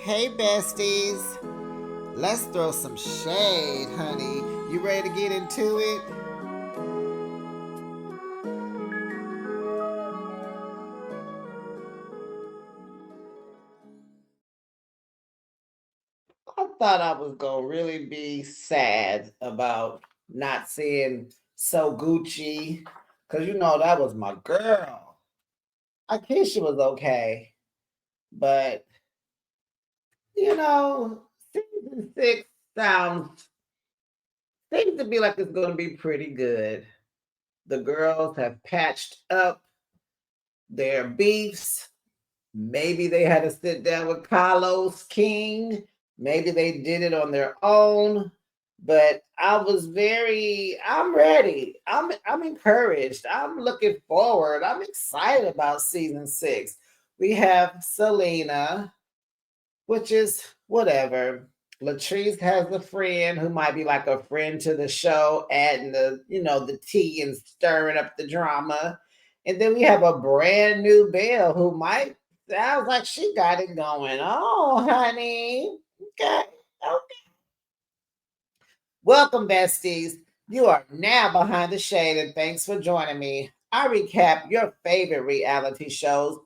Hey, besties. Let's throw some shade, honey. You ready to get into it? I thought I was going to really be sad about not seeing So Gucci because that was my girl. I guess she was okay, but season six sounds seems to be like it's going to be pretty good. The girls have patched up their beefs. Maybe they had to sit down with Carlos King. Maybe they did it on their own. But I'm ready. I'm encouraged. I'm looking forward. I'm excited about season six. We have Selena, which is whatever. Latrice has a friend who might be like a friend to the show, adding the tea and stirring up the drama. And then we have a brand new Belle who might sounds like she got it going. Oh, honey. Okay. Okay. Welcome, besties. You are now behind the shade, and thanks for joining me. I recap your favorite reality shows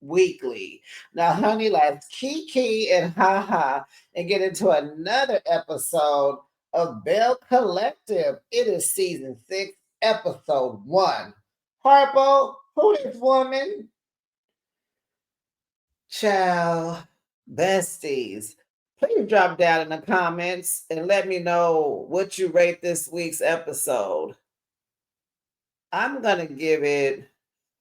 weekly. Now, honey, let's kiki and haha and get into another episode of Belle Collective. It is season six, episode one. Harpo, who this woman? Ciao, besties. Please drop down in the comments and let me know what you rate this week's episode. I'm gonna give it.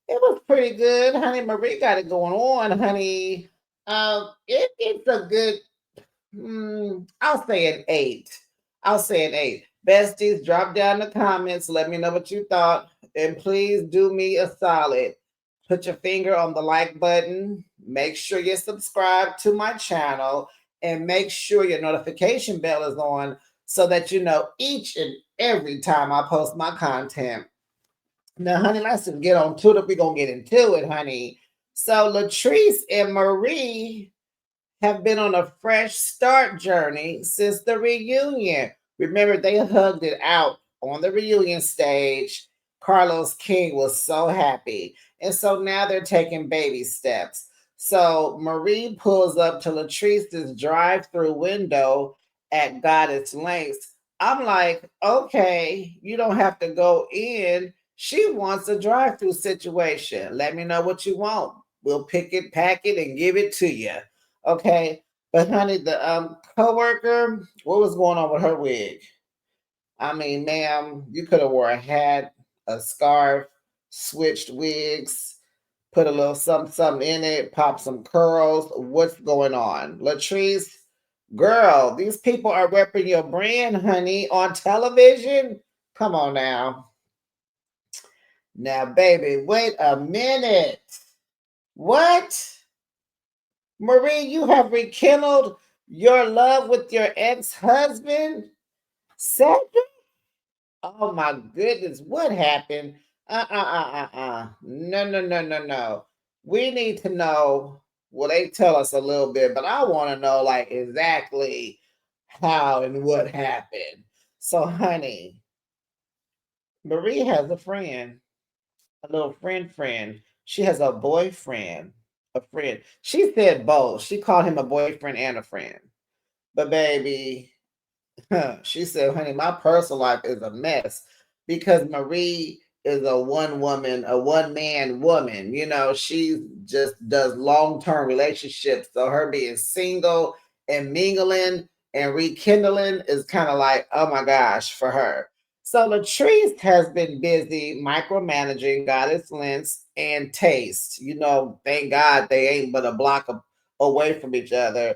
It was pretty good, honey. Marie got it going on, honey. It's a good. I'll say an 8. I'll say an 8. Besties, drop down in the comments. Let me know what you thought, and please do me a solid. Put your finger on the like button. Make sure you're subscribed to my channel, and make sure your notification bell is on so that you know each and every time I post my content. Now, honey, let's just get on to it. We're going to get into it, honey. So, Latrice and Marie have been on a fresh start journey since the reunion. Remember, they hugged it out on the reunion stage. Carlos King was so happy. And so now they're taking baby steps. So Marie pulls up to Latrice's drive through window at Goddess Links. I'm like, okay, you don't have to go in. She wants a drive through situation. Let me know what you want. We'll pick it, pack it, and give it to you. Okay. But honey, the coworker, what was going on with her wig? I mean, ma'am, you could have wore a hat, a scarf, switched wigs, put a little something in it, pop some curls. What's going on? Latrice, girl, these people are repping your brand, honey, on television. Come on now. Now, baby, wait a minute. What? Marie, you have rekindled your love with your ex-husband? Cedric? Oh my goodness, what happened? No, no, no, no, no. We need to know. Well, they tell us a little bit, but I want to know like exactly how and what happened. So, honey, Marie has a friend, a little friend. She has a boyfriend, a friend. She said both. She called him a boyfriend and a friend. But baby, she said, honey, my personal life is a mess because Marie is a one woman, a one man woman. She just does long term relationships. So her being single and mingling and rekindling is kind of like, oh my gosh, for her. So Latrice has been busy micromanaging Goddess Lens and Taste. Thank God they ain't but a block away from each other.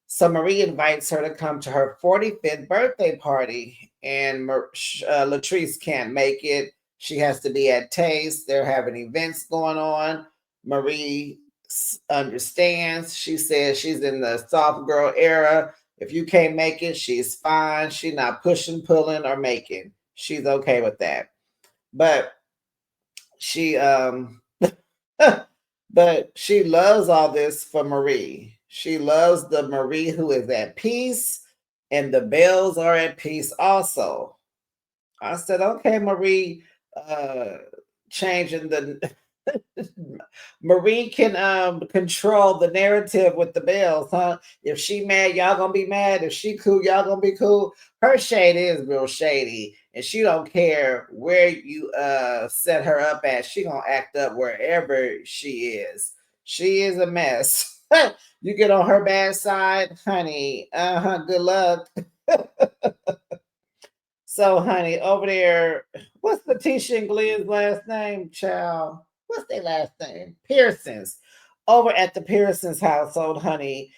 So Marie invites her to come to her 45th birthday party, and Latrice can't make it. She has to be at Taste. They're having events going on. Marie understands. She says she's in the soft girl era. If you can't make it, she's fine. She's not pushing, pulling, or making. She's okay with that. But she but she loves all this for Marie. She loves the Marie who is at peace, and the Bells are at peace also. I said, okay, Marie, uh, changing the Marie can control the narrative with the Bells, huh? If she mad, y'all gonna be mad. If she cool, y'all gonna be cool. Her shade is real shady, and she don't care where you set her up at. She gonna act up wherever she is. She is a mess. You get on her bad side, honey. Good luck. So, honey, over there, what's Letitia and Glenn's last name, child? What's their last name? Pearsons. Over at the Pearsons household, honey,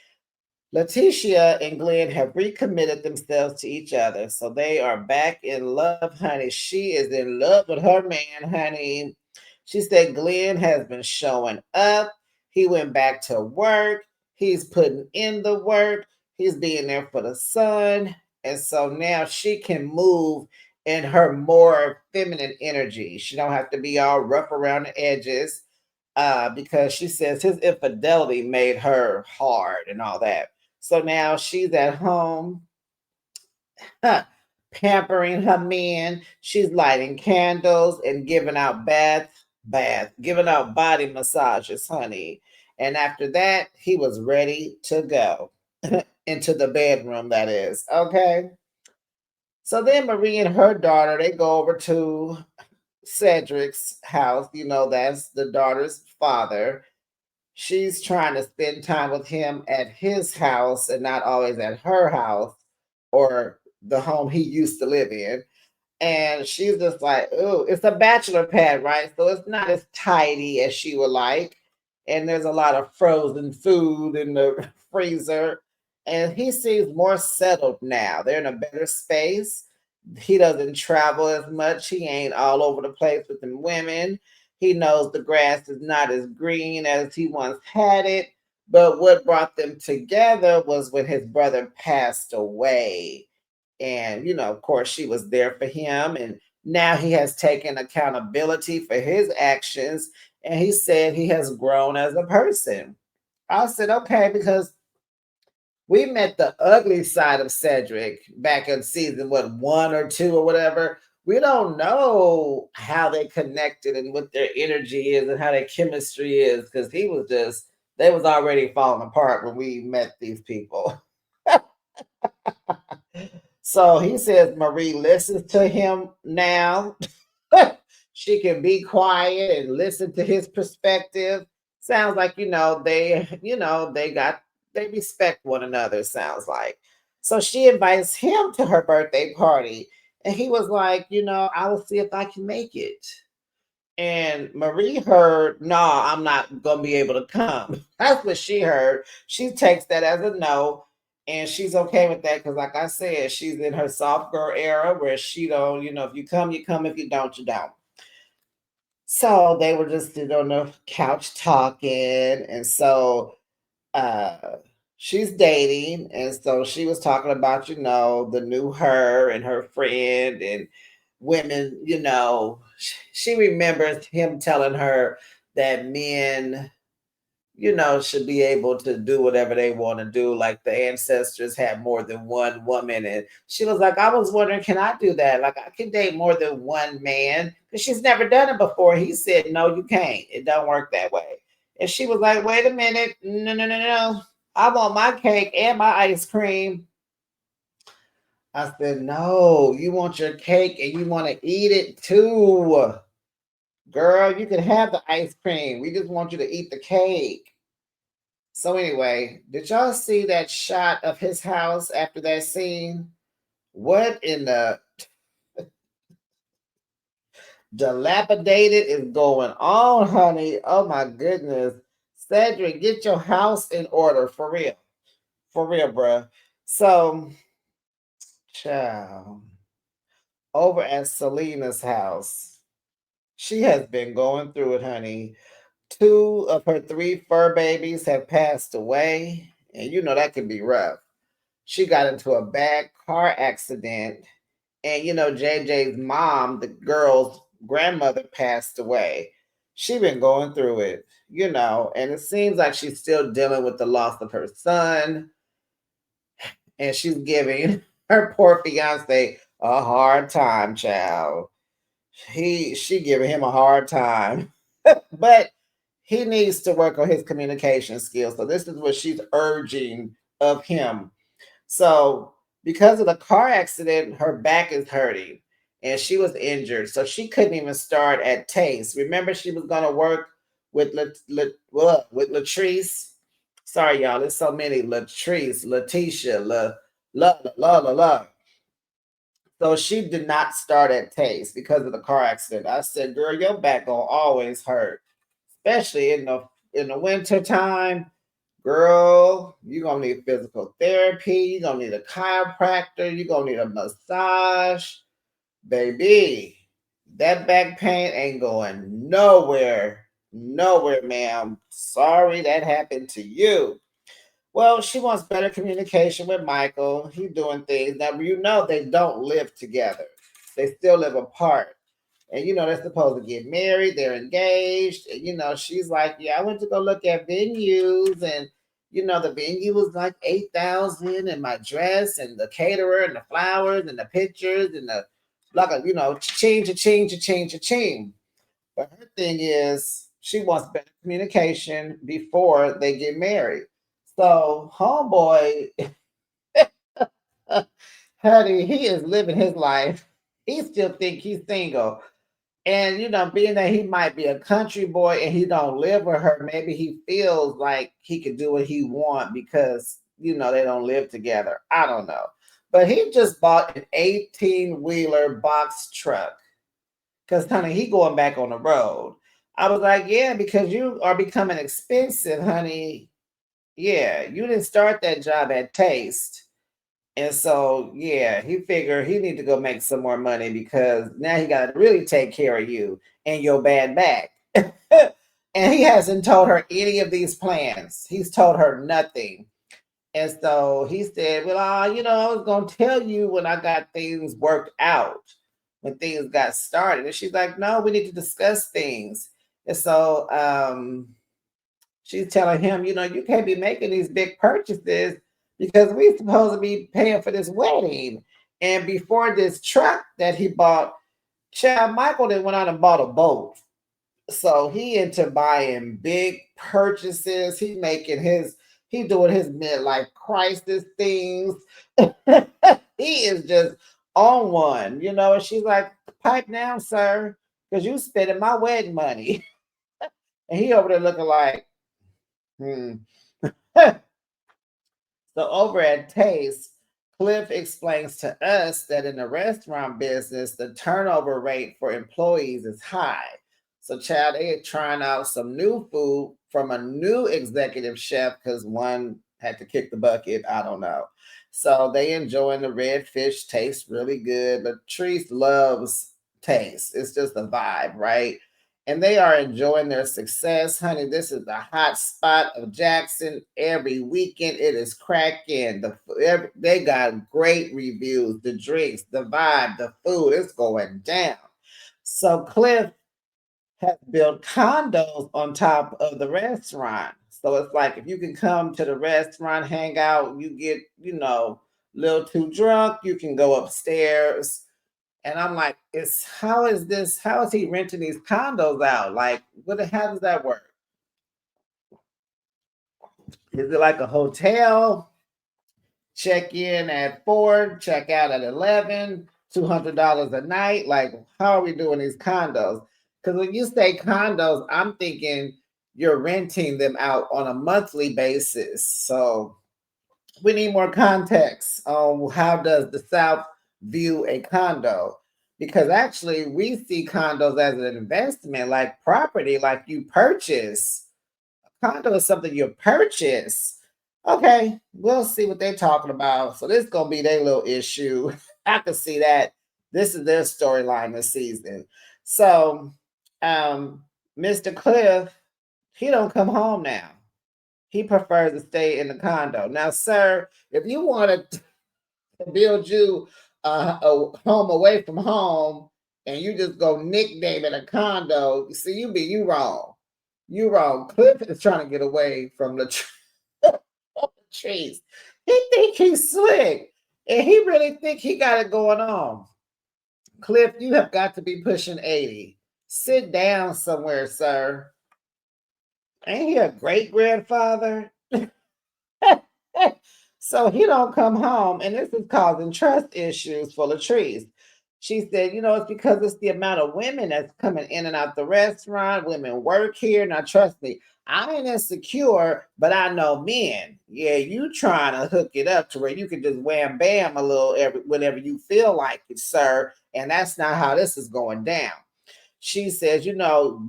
Letitia and Glenn have recommitted themselves to each other. So they are back in love, honey. She is in love with her man, honey. She said Glenn has been showing up. He went back to work. He's putting in the work. He's being there for the son. And so now she can move in her more feminine energy. She don't have to be all rough around the edges because she says his infidelity made her hard and all that. So now she's at home, huh, pampering her men. She's lighting candles and giving out giving out body massages, honey. And after that, he was ready to go into the bedroom, that is. Okay. So then Marie and her daughter, they go over to Cedric's house. You know, that's the daughter's father. She's trying to spend time with him at his house and not always at her house or the home he used to live in. And she's just like, oh, it's a bachelor pad, right? So it's not as tidy as she would like. And there's a lot of frozen food in the freezer. And he seems more settled now. They're in a better space. He doesn't travel as much. He ain't all over the place with them women. He knows the grass is not as green as he once had it. But what brought them together was when his brother passed away, and, of course, she was there for him. And now he has taken accountability for his actions. And he said he has grown as a person. I said, okay, because we met the ugly side of Cedric back in season, what, one or two or whatever. We don't know how they connected and what their energy is and how their chemistry is because he was just, they was already falling apart when we met these people. So he says Marie listens to him now. She can be quiet and listen to his perspective. Sounds like, they respect one another, sounds like. So she invites him to her birthday party. And he was like, I will see if I can make it. And Marie heard, no, I'm not going to be able to come. That's what she heard. She takes that as a no. And she's okay with that because, like I said, she's in her soft girl era where she don't, if you come, you come. If you don't, you don't. So they were just sitting on the couch talking. And so uh she's dating, and so she was talking about the new her and her friend and women. She remembers him telling her that men should be able to do whatever they want to do, like the ancestors had more than one woman. And she was like, I was wondering, can I do that? Like, I can date more than one man, because she's never done it before. He said, no, you can't, it don't work that way. And she was like, wait a minute, no, no, no, no, I want my cake and my ice cream. I said, no, you want your cake and you want to eat it too. Girl, you can have the ice cream, we just want you to eat the cake. So anyway, did y'all see that shot of his house after that scene? What in the dilapidated is going on, honey? Oh my goodness. Cedric, get your house in order for real. For real, bruh. So, child, over at Selena's house, she has been going through it, honey. Two of her three fur babies have passed away, and that can be rough. She got into a bad car accident. And JJ's mom, the girl's grandmother, passed away. she been going through it, and it seems like she's still dealing with the loss of her son, and she's giving her poor fiance a hard time, child. She giving him a hard time. But he needs to work on his communication skills. So this is what she's urging of him. So because of the car accident, her back is hurting and she was injured. So she couldn't even start at Taste. Remember, she was going to work with with Latrice. Sorry, y'all. There's so many Latrice, Letitia, la. So she did not start at Taste because of the car accident. I said, "Girl, your back gonna always hurt, especially in the winter time. Girl, you're gonna need physical therapy. You're gonna need a chiropractor. You're gonna need a massage, baby. That back pain ain't going nowhere, nowhere, ma'am. Sorry that happened to you." Well, she wants better communication with Michael. He's doing things. Now, they don't live together. They still live apart. And, they're supposed to get married. They're engaged. And, she's like, yeah, I went to go look at venues. And, the venue was like 8,000 and my dress and the caterer and the flowers and the pictures and the, like, cha-ching, cha-ching, cha-ching, cha-ching. But her thing is she wants better communication before they get married. So homeboy, honey, he is living his life. He still think he's single. And being that he might be a country boy and he don't live with her, maybe he feels like he could do what he want because they don't live together. I don't know. But he just bought an 18-wheeler box truck because honey, he going back on the road. I was like, yeah, because you are becoming expensive, honey. Yeah, you didn't start that job at Taste. And so, yeah, he figured he need to go make some more money because now he got to really take care of you and your bad back. And he hasn't told her any of these plans. He's told her nothing. And so he said, well, I was going to tell you when I got things worked out, when things got started. And she's like, no, we need to discuss things. And so she's telling him, you can't be making these big purchases because we're supposed to be paying for this wedding. And before this truck that he bought, child Michael then went out and bought a boat. So he into buying big purchases. He doing his midlife crisis things. He is just on one, and she's like, pipe down, sir, because you spending my wedding money. And he over there looking like, hmm. So over at Taste, Cliff explains to us that in the restaurant business, the turnover rate for employees is high. So, child, they are trying out some new food from a new executive chef because one had to kick the bucket. I don't know. So they enjoying the red fish. Tastes really good. Latrice loves Taste. It's just a vibe, right? And they are enjoying their success, honey. This is the hot spot of Jackson. Every weekend, it is cracking. They got great reviews. The drinks, the vibe, the food, it's going down. So Cliff has built condos on top of the restaurant. So it's like if you can come to the restaurant, hang out, you get, a little too drunk, you can go upstairs. And I'm like, how is he renting these condos out? Like, how does that work? Is it like a hotel? Check in at 4, check out at 11, $200 a night? Like, how are we doing these condos? Because when you say condos, I'm thinking you're renting them out on a monthly basis. So we need more context on how does the South view a condo, because actually we see condos as an investment, like property, like you purchase. A condo is something you purchase. Okay, we'll see what they're talking about. So this is gonna be their little issue. I can see that this is their storyline this season. So um Mr. Cliff, he don't come home now. He prefers to stay in the condo. Now, sir, if you want to build you a home away from home, and you just go nickname it a condo. See, you wrong. You wrong. Cliff is trying to get away from the trees. He think he's slick, and he really think he got it going on. Cliff, you have got to be pushing 80. Sit down somewhere, sir. Ain't he a great grandfather? So he don't come home, and this is causing trust issues for Latrice. She said, it's because it's the amount of women that's coming in and out the restaurant. Women work here. Now, trust me, I ain't insecure, but I know men. Yeah, you trying to hook it up to where you can just wham bam a little whenever you feel like it, sir. And that's not how this is going down. She says, you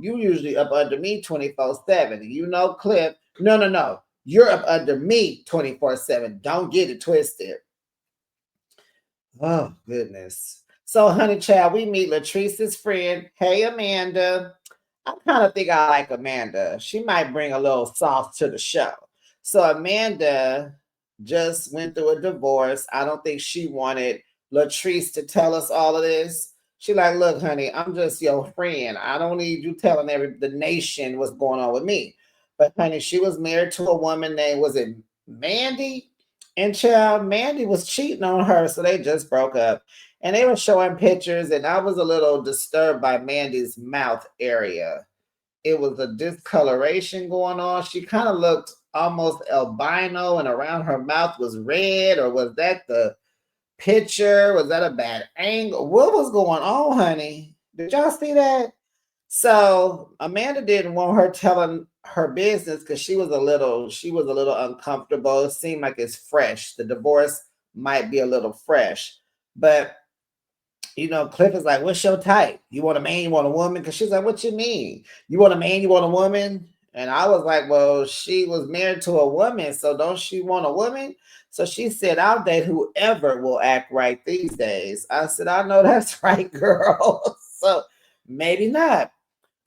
usually up under me 24/7. Cliff, no, no, no. You're up under me 24/7. Don't get it twisted. Oh, goodness. So, honey child, we meet Latrice's friend. Hey, Amanda. I kind of think I like Amanda. She might bring a little sauce to the show. So, Amanda just went through a divorce. I don't think she wanted Latrice to tell us all of this. She like, look, honey, I'm just your friend. I don't need you telling the nation what's going on with me. But honey, she was married to a woman named, was it Mandy? And child, Mandy was cheating on her, so they just broke up. And they were showing pictures, and I was a little disturbed by Mandy's mouth area. It was a discoloration going on. She kind of looked almost albino, and around her mouth was red, or was that the picture? Was that a bad angle? What was going on, honey? Did y'all see that? So Amanda didn't want her telling her business because she was a little uncomfortable. It seemed like it's fresh. The divorce might be a little fresh. But Cliff is like, what's your type? You want a man, you want a woman? Because she's like, what you mean? You want a man, you want a woman? And I was like, well, she was married to a woman, so don't she want a woman? So she said, I'll date whoever will act right these days. I said, I know that's right, girl. So maybe not.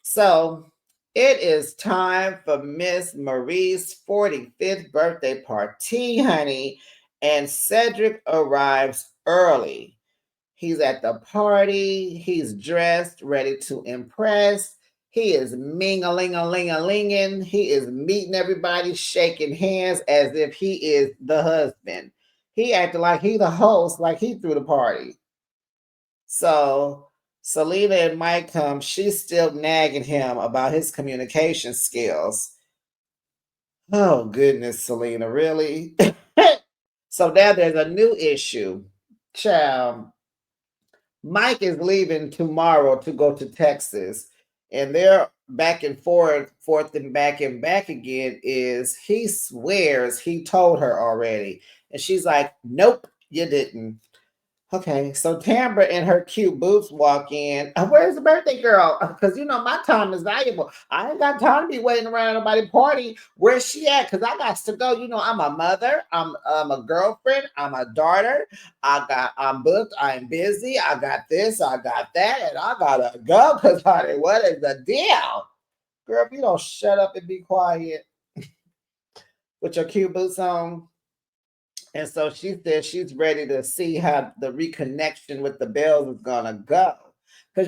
So it is time for Miss Marie's 45th birthday party, honey. And Cedric arrives early. He's at the party. He's dressed, ready to impress. He is ming-a-ling-a-ling-a-linging. He is meeting everybody, shaking hands as if he is the husband. He acted like he the host, like he threw the party. So Selena and Mike come. She's still nagging him about his communication skills. Oh, goodness, Selena, really? So now there's a new issue. Child, Mike is leaving tomorrow to go to Texas, and they're back and forth and back again. Is he swears he told her already, and she's like, "Nope, you didn't." Okay, so Tambra and her cute boots walk in. Where's the birthday girl? Because my time is valuable. I ain't got time to be waiting around nobody party. Where's she at? Because I got to go. I'm a mother. I'm a girlfriend. I'm a daughter. I'm booked. I'm busy. I got this. I got that, and I gotta go. Because honey, what is the deal, girl? If you don't shut up and be quiet with your cute boots on. And so she said she's ready to see how the reconnection with the Bells is gonna go. Because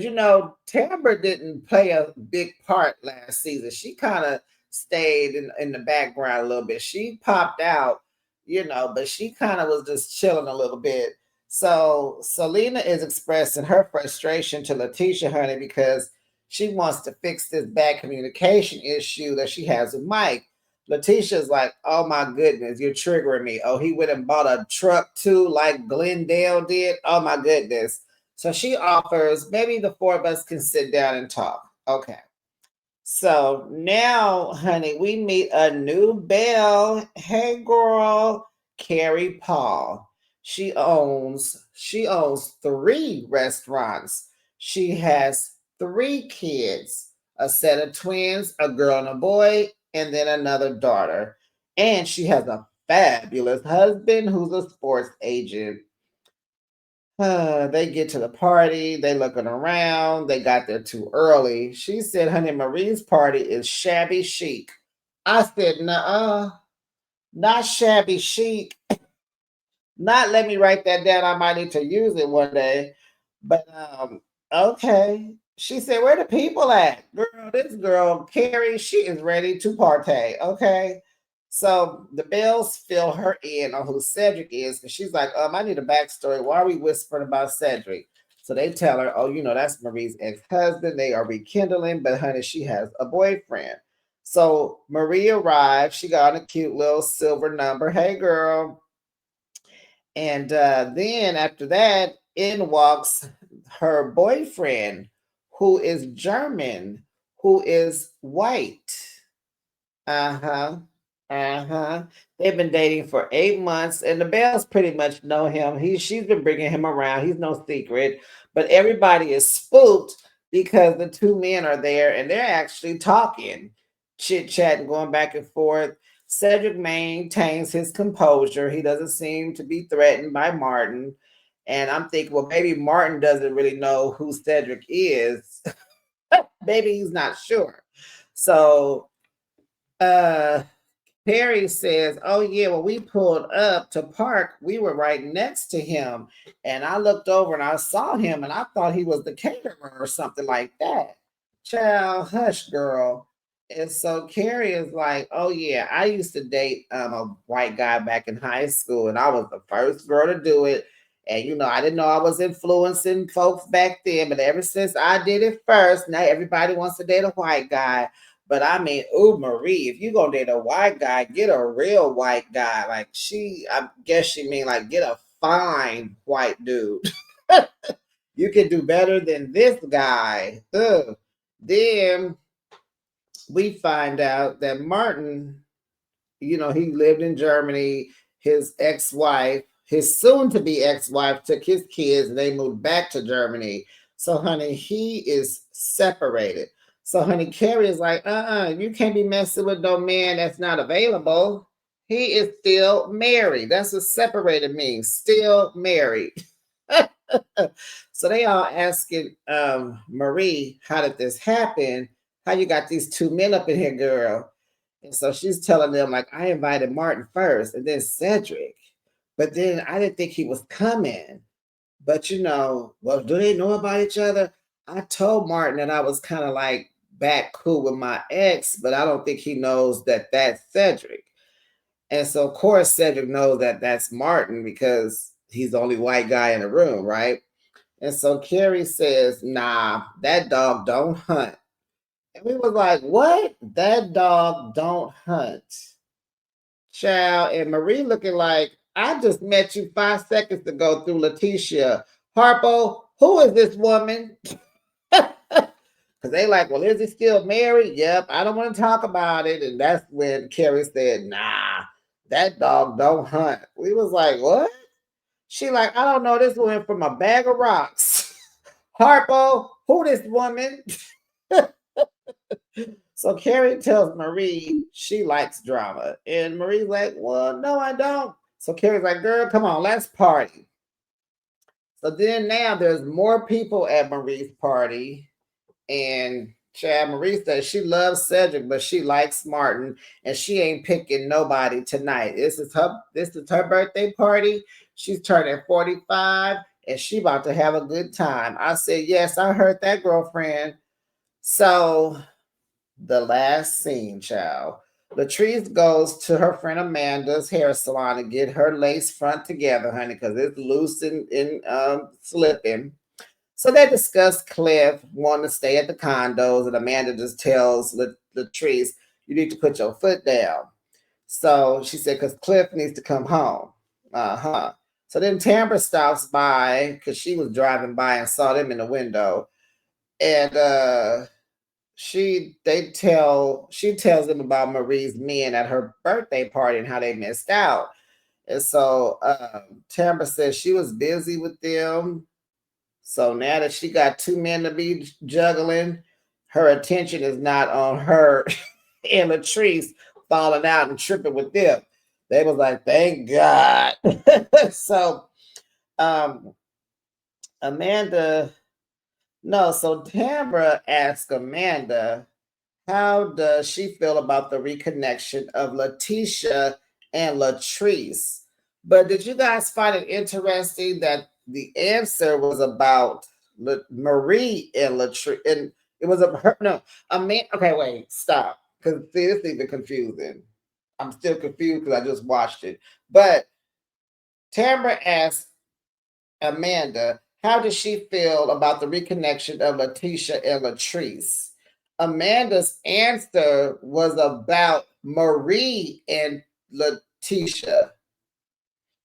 Tamber didn't play a big part last season. She kind of stayed in the background a little bit. She popped out, but she kind of was just chilling a little bit. So Selena is expressing her frustration to Letitia, honey, because she wants to fix this bad communication issue that she has with Mike. Letitia's like, oh my goodness, you're triggering me. Oh, he went and bought a truck too, like Glendale did. Oh my goodness. So she offers, maybe the four of us can sit down and talk. Okay. So now, honey, we meet a new Belle. Hey girl, Carrie Paul. She owns three restaurants. She has three kids, a set of twins, a girl and a boy, and then another daughter. And she has a fabulous husband who's a sports agent. They get to the party, they looking around, they got there too early. She said, honey, Marie's party is shabby chic. I said, nah, not shabby chic. Not let me write that down. I might need to use it one day. But Okay. She said, "Where the people at?" Girl, this girl, Carrie, she is ready to partay. Okay. So the Bells fill her in on who Cedric is, because she's like, I need a backstory. Why are we whispering about Cedric? So they tell her, oh, that's Marie's ex-husband. They are rekindling, but honey, she has a boyfriend. So Marie arrived. She got on a cute little silver number. Hey, girl. And then after that, in walks her boyfriend, who is German, who is white. Uh-huh. Uh-huh. They've been dating for 8 months, and the Bells pretty much know him. She's been bringing him around. He's no secret, but everybody is spooked because the two men are there and they're actually talking, chit chatting, going back and forth. Cedric maintains his composure. He doesn't seem to be threatened by Martin. And I'm thinking, well, maybe Martin doesn't really know who Cedric is. Maybe he's not sure. So uh Perry says, "Oh yeah, when we pulled up to park, we were right next to him, and I looked over and I saw him, and I thought he was the caterer or something like that." Child, hush, girl. And so Carrie is like, "Oh yeah, I used to date a white guy back in high school, and I was the first girl to do it. And I didn't know I was influencing folks back then, but ever since I did it first, now everybody wants to date a white guy." But I mean, ooh, Marie, if you gonna date a white guy, get a real white guy. Like I guess she mean like get a fine white dude. You can do better than this guy. Ugh. Then we find out that Martin, he lived in Germany. His ex-wife, his soon-to-be ex-wife, took his kids and they moved back to Germany. So, honey, he is separated. So, honey, Carrie is like, you can't be messing with no man that's not available. He is still married. That's what separated means. Still married. So they all asking Marie, how did this happen? How you got these two men up in here, girl? And so she's telling them, like, I invited Martin first and then Cedric. But then I didn't think he was coming. But well, do they know about each other? I told Martin that I was kind of like back cool with my ex, but I don't think he knows that that's Cedric. And so, of course, Cedric knows that that's Martin because he's the only white guy in the room, right? And so Carrie says, nah, that dog don't hunt. And we was like, what? That dog don't hunt. Child, and Marie looking like, I just met you 5 seconds ago through Letitia. Harpo, who is this woman? Because they like, well, is he still married? Yep, I don't want to talk about it. And that's when Carrie said, nah, that dog don't hunt. We was like, what? She like, I don't know, this went from a bag of rocks. Harpo, who this woman? So Carrie tells Marie she likes drama. And Marie's like, well, no, I don't. So Carrie's like, girl, come on, let's party. So then now there's more people at Marie's party. And Chad Marie says she loves Cedric, but she likes Martin, and she ain't picking nobody tonight. This is her birthday party. She's turning 45 and she about to have a good time. I said, yes, I heard that, girlfriend. So the last scene, child. Latrice goes to her friend Amanda's hair salon and get her lace front together, honey, because it's loose and slipping. So they discuss Cliff wanting to stay at the condos, and Amanda just tells Latrice, you need to put your foot down. So she said, because Cliff needs to come home. Uh-huh. So then Tambra stops by because she was driving by and saw them in the window. And she tells them about Marie's men at her birthday party and how they missed out. And so Tambra says she was busy with them. So now that she got two men to be juggling, her attention is not on her and Latrice falling out and tripping with them. They was like, thank God. So um Amanda, no, so Tambra asked Amanda, how does she feel about the reconnection of Letitia and Latrice? But did you guys find it interesting that the answer was about Marie and Latrice, and it was a man. Okay, wait, stop, because see, this is even confusing. I'm still confused because I just watched it. But Tamara asked Amanda, how did she feel about the reconnection of Letitia and Latrice? Amanda's answer was about Marie and Letitia.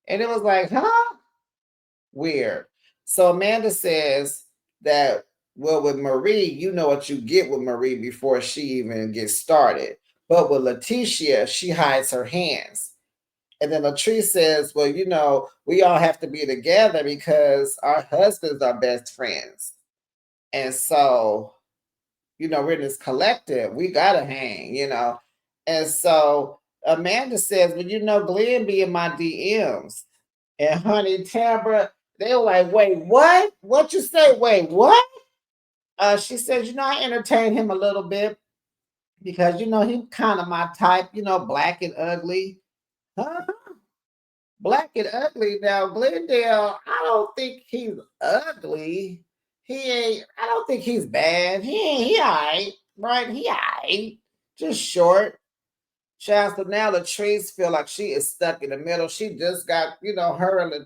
And it was like, huh? Weird. So Amanda says that, well, with Marie, you know what you get with Marie before she even gets started. But with Letitia, she hides her hands. And then Latrice says, well, we all have to be together because our husbands are best friends. And so, we're in this collective. We got to hang. And so Amanda says, well, Glenn be in my DMs. And honey, Tambra, they were like, wait, what? What you say? Wait, what? She says, I entertain him a little bit because, he kind of my type, black and ugly. Huh? Black and ugly. Now, Glendale, I don't think he's ugly. I don't think he's bad. He all right, right? He all right. Just short. Child, so now Latrice feel like she is stuck in the middle. She just got, her and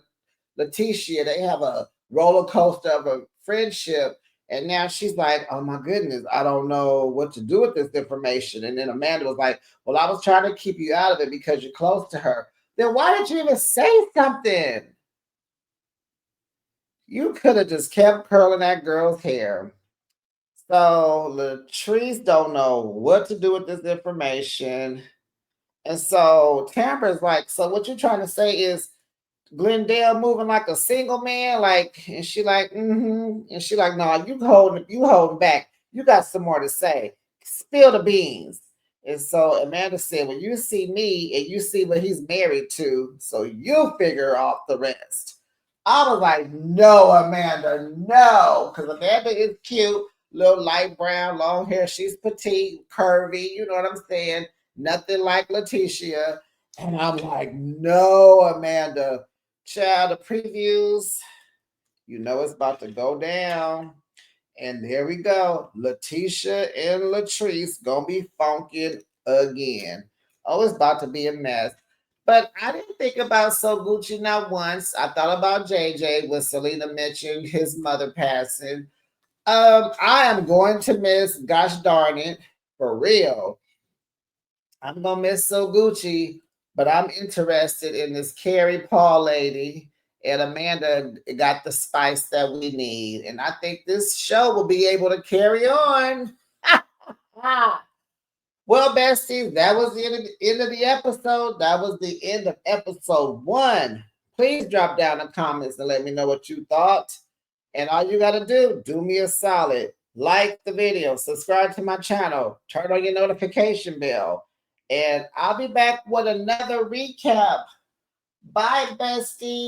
Letitia, they have a roller coaster of a friendship. And now she's like, oh my goodness, I don't know what to do with this information. And then Amanda was like, well, I was trying to keep you out of it because you're close to her. Then why did you even say something? You could have just kept curling that girl's hair. So Latrice don't know what to do with this information. And so Tamara's like, so what you're trying to say is Glendale moving like a single man, like, and she like, and she like, no, you holding back. You got some more to say. Spill the beans. And so Amanda said, well, you see me and you see what he's married to, so you figure out the rest. I was like, no, Amanda, no, because Amanda is cute, little light brown, long hair. She's petite, curvy. You know what I'm saying? Nothing like Letitia. And I'm like, no, Amanda. Child, the previews, it's about to go down. And there we go. Letitia and Latrice gonna be funking again. Oh, it's about to be a mess. But I didn't think about So Gucci not once. I thought about JJ when Selena mentioned his mother passing. I am going to miss, gosh darn it, for real. I'm gonna miss So Gucci, but I'm interested in this Carrie Paul lady. And Amanda got the spice that we need. And I think this show will be able to carry on. Well, besties, that was the end of the episode. That was the end of episode 1. Please drop down in the comments and let me know what you thought. And all you got to do me a solid. Like the video, subscribe to my channel, turn on your notification bell. And I'll be back with another recap. Bye, besties.